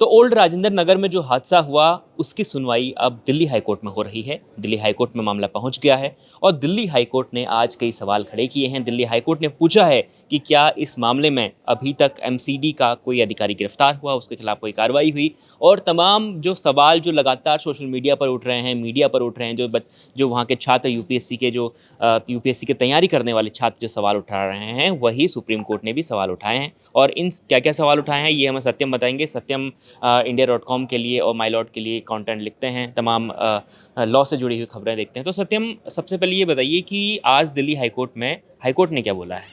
तो ओल्ड राजेंद्र नगर में जो हादसा हुआ उसकी सुनवाई अब दिल्ली हाईकोर्ट में हो रही है। दिल्ली हाईकोर्ट में मामला पहुंच गया है और दिल्ली हाईकोर्ट ने आज कई सवाल खड़े किए हैं। दिल्ली हाईकोर्ट ने पूछा है कि क्या इस मामले में अभी तक एमसीडी का कोई अधिकारी गिरफ्तार हुआ, उसके खिलाफ कोई कार्रवाई हुई, और तमाम जो सवाल जो लगातार सोशल मीडिया पर उठ रहे हैं, मीडिया पर उठ रहे हैं, जो वहाँ के छात्र यूपीएससी की तैयारी करने वाले छात्र जो सवाल उठा रहे हैं, वही सुप्रीम कोर्ट ने भी सवाल उठाए हैं। और इन क्या क्या सवाल उठाए हैं ये हमें सत्यम बताएंगे। सत्यम India.com के लिए और माई लॉट के लिए कंटेंट लिखते हैं, तमाम लॉ से जुड़ी हुई खबरें देखते हैं। तो सत्यम, सबसे पहले ये बताइए कि आज दिल्ली हाईकोर्ट ने क्या बोला है?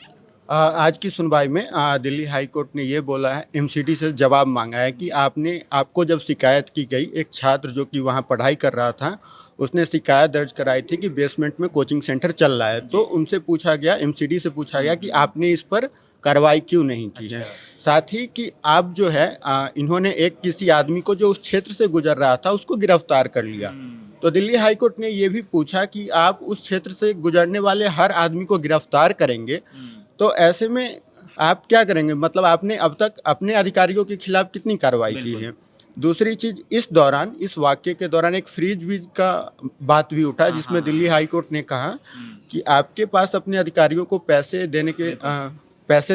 आज की सुनवाई में दिल्ली हाई कोर्ट ने ये बोला है, एमसीडी से जवाब मांगा है कि आपको जब शिकायत की गई, एक छात्र जो कि वहाँ पढ़ाई कर रहा था, उसने शिकायत दर्ज कराई थी कि बेसमेंट में कोचिंग सेंटर चल रहा है। तो उनसे पूछा गया, एमसीडी से पूछा गया कि आपने इस पर कार्रवाई क्यों नहीं की है। साथ ही कि आप जो है इन्होंने किसी आदमी को जो उस क्षेत्र से गुजर रहा था उसको गिरफ्तार कर लिया। तो दिल्ली हाई कोर्ट ने ये भी पूछा कि आप उस क्षेत्र से गुजरने वाले हर आदमी को गिरफ्तार करेंगे तो ऐसे में आप क्या करेंगे, मतलब आपने अब तक अपने अधिकारियों के खिलाफ कितनी कार्रवाई की है। दूसरी चीज, इस वाक्य के दौरान एक फ्रीज वीज का बात भी उठा, जिसमें दिल्ली हाई कोर्ट ने कहा कि आपके पास अपने अधिकारियों को पैसे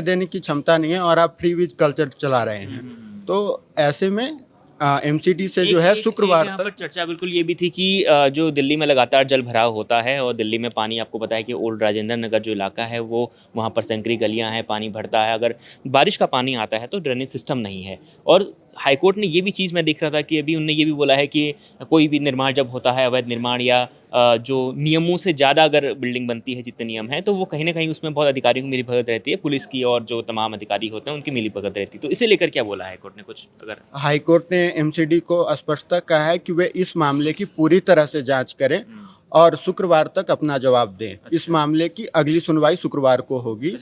देने की क्षमता नहीं है और आप फ्री वीज कल्चर चला रहे हैं। तो ऐसे में एमसीडी से जो है शुक्रवार यहाँ पर चर्चा बिल्कुल ये भी थी कि जो दिल्ली में लगातार जल भराव होता है और दिल्ली में पानी, आपको पता है कि ओल्ड राजेंद्र नगर जो इलाका है वो वहाँ पर संकरी गलियाँ हैं, पानी भरता है। अगर बारिश का पानी आता है तो ड्रेनेज सिस्टम नहीं है। और हाईकोर्ट ने ये भी चीज़ मैं देख रहा था कि अभी उनने ये भी बोला है कि कोई भी निर्माण जब होता है, अवैध निर्माण या जो नियमों से ज़्यादा अगर बिल्डिंग बनती है, जितने नियम हैं, तो वो कहीं ना कहीं उसमें बहुत अधिकारियों की मिलीभगत रहती है, पुलिस की और जो तमाम अधिकारी होते हैं उनकी मिलीभगत रहती है। तो इसे लेकर क्या बोला हाईकोर्ट ने? कुछ अगर हाईकोर्ट ने एमसीडी को स्पष्टता कहा है कि वे इस मामले की पूरी तरह से जांच करें और शुक्रवार तक अपना जवाब दें। इस मामले की अगली सुनवाई शुक्रवार को होगी।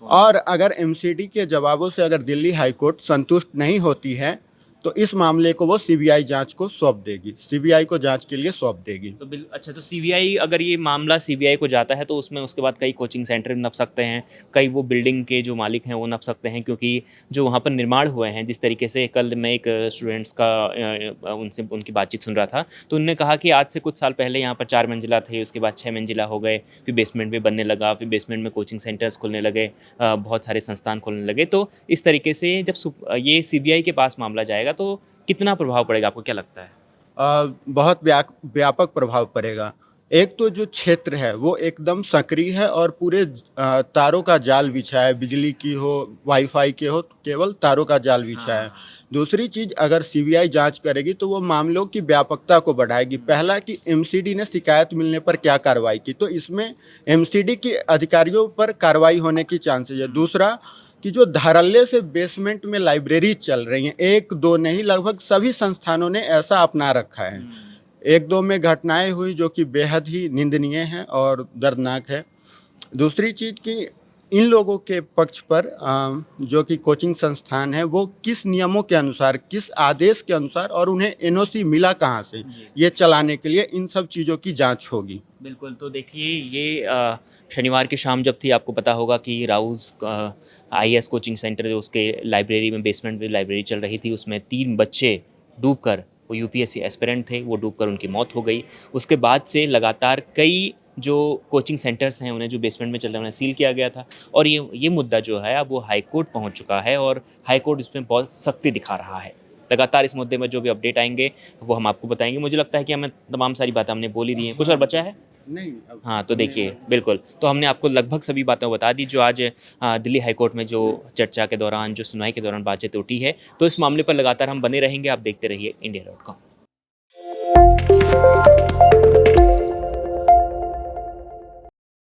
और अगर एमसीडी के जवाबों से अगर दिल्ली हाईकोर्ट संतुष्ट नहीं होती है तो इस मामले को वो सीबीआई जांच को सौंप देगी, सीबीआई को जांच के लिए सौंप देगी। तो अच्छा, तो सीबीआई, अगर ये मामला सीबीआई को जाता है तो उसमें उसके बाद कई कोचिंग सेंटर नप सकते हैं, कई वो बिल्डिंग के जो मालिक हैं वो नप सकते हैं, क्योंकि जो वहाँ पर निर्माण हुए हैं, जिस तरीके से कल मैं एक स्टूडेंट्स का उनकी बातचीत सुन रहा था, तो उन्होंने कहा कि आज से कुछ साल पहले यहाँ पर 4 मंजिला थे, उसके बाद 6 मंजिला हो गए, फिर बेसमेंट में बनने लगा, फिर बेसमेंट में कोचिंग सेंटर्स खुलने लगे, बहुत सारे संस्थान खुलने लगे। तो इस तरीके से जब ये सीबीआई के पास मामला जाएगा तो कितना प्रभाव पड़ेगा, आपको क्या लगता है? बहुत व्यापक प्रभाव पड़ेगा। एक तो जो क्षेत्र है वो एकदम सक्रिय है और पूरे तारों का जाल बिछा है, बिजली की हो, वाईफाई के हो, केवल तारों का जाल बिछा है। दूसरी चीज, अगर सीबीआई जांच करेगी तो वो मामलों की व्यापकता को बढ़ाएगी। पहला कि एमसीडी ने शिकायत मिलने पर क्या कार्रवाई की, तो इसमें एमसीडी के अधिकारियों पर कार्रवाई होने की चांसेस है। दूसरा कि जो धड़ल्ले से बेसमेंट में लाइब्रेरी चल रही हैं, एक दो नहीं, लगभग सभी संस्थानों ने ऐसा अपना रखा है। एक दो में घटनाएं हुई जो कि बेहद ही निंदनीय हैं और दर्दनाक है। दूसरी चीज़ कि इन लोगों के पक्ष पर जो कि कोचिंग संस्थान है वो किस नियमों के अनुसार, किस आदेश के अनुसार, और उन्हें एनओसी मिला कहाँ से ये चलाने के लिए, इन सब चीज़ों की जांच होगी। बिल्कुल। तो देखिए, ये शनिवार की शाम जब थी, आपको पता होगा कि राउज़ आईएएस कोचिंग सेंटर, जो उसके लाइब्रेरी में, बेसमेंट में लाइब्रेरी चल रही थी, उसमें 3 बच्चे डूबकर, वो यूपीएससी एस्पिरेंट थे, वो डूबकर उनकी मौत हो गई। उसके बाद से लगातार कई जो कोचिंग सेंटर्स हैं उन्हें, जो बेसमेंट में चल रहे हैं, उन्हें सील किया गया था। और ये मुद्दा जो है अब वो हाई कोर्ट पहुँच चुका है और हाई कोर्ट इसमें बहुत सख्ती दिखा रहा है। लगातार इस मुद्दे में जो भी अपडेट आएंगे वो हम आपको बताएंगे। मुझे लगता है कि हमें तमाम सारी बातें हमने बोल ही दी हैं। कुछ और बचा है? नहीं। हाँ, तो देखिए, बिल्कुल, तो हमने आपको लगभग सभी बातें बता दी जो आज दिल्ली हाईकोर्ट में जो चर्चा के दौरान, जो सुनवाई के दौरान बातचीत उठी है। तो इस मामले पर लगातार हम बने रहेंगे। आप देखते रहिए India.com।